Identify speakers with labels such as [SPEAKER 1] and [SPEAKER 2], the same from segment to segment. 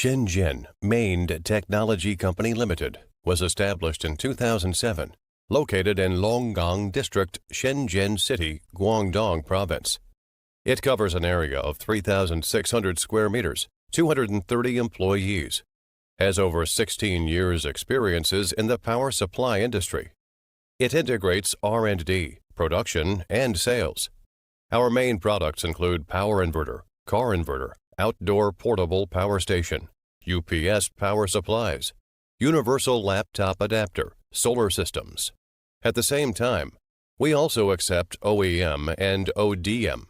[SPEAKER 1] Shenzhen Mained Technology Company Limited was established in 2007, located in Longgang District, Shenzhen City, Guangdong Province. It covers an area of 3,600 square meters, 230 employees, has over 16 years' experiences in the power supply industry. It integrates R&D, production, and sales. Our main products include power inverter, car inverter, outdoor portable power station, UPS power supplies, universal laptop adapter, solar systems. At the same time, we also accept OEM and ODM.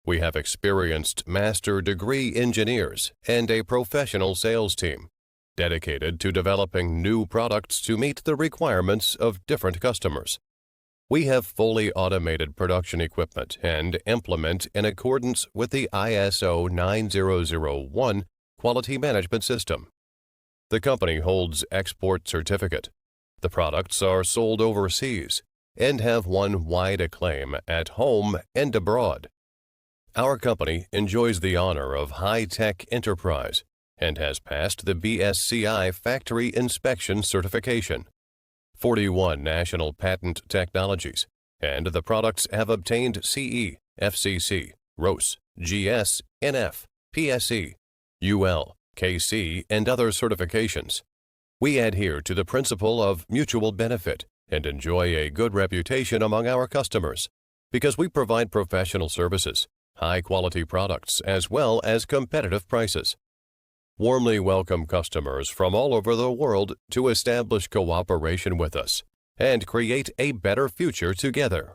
[SPEAKER 1] We have experienced master degree engineers and a professional sales team dedicated to developing new products to meet the requirements of different customers. We have fully automated production equipment and implement in accordance with the ISO 9001 quality management system. The company holds export certificate. The products are sold overseas and have won wide acclaim at home and abroad. Our company enjoys the honor of high-tech enterprise and has passed the BSCI factory inspection certification, 41 national patent technologies, and the products have obtained CE, FCC, ROS, GS, NF, PSE, UL, KC, and other certifications. We adhere to the principle of mutual benefit and enjoy a good reputation among our customers because we provide professional services, high-quality products, as well as competitive prices. Warmly welcome customers from all over the world to establish cooperation with us and create a better future together.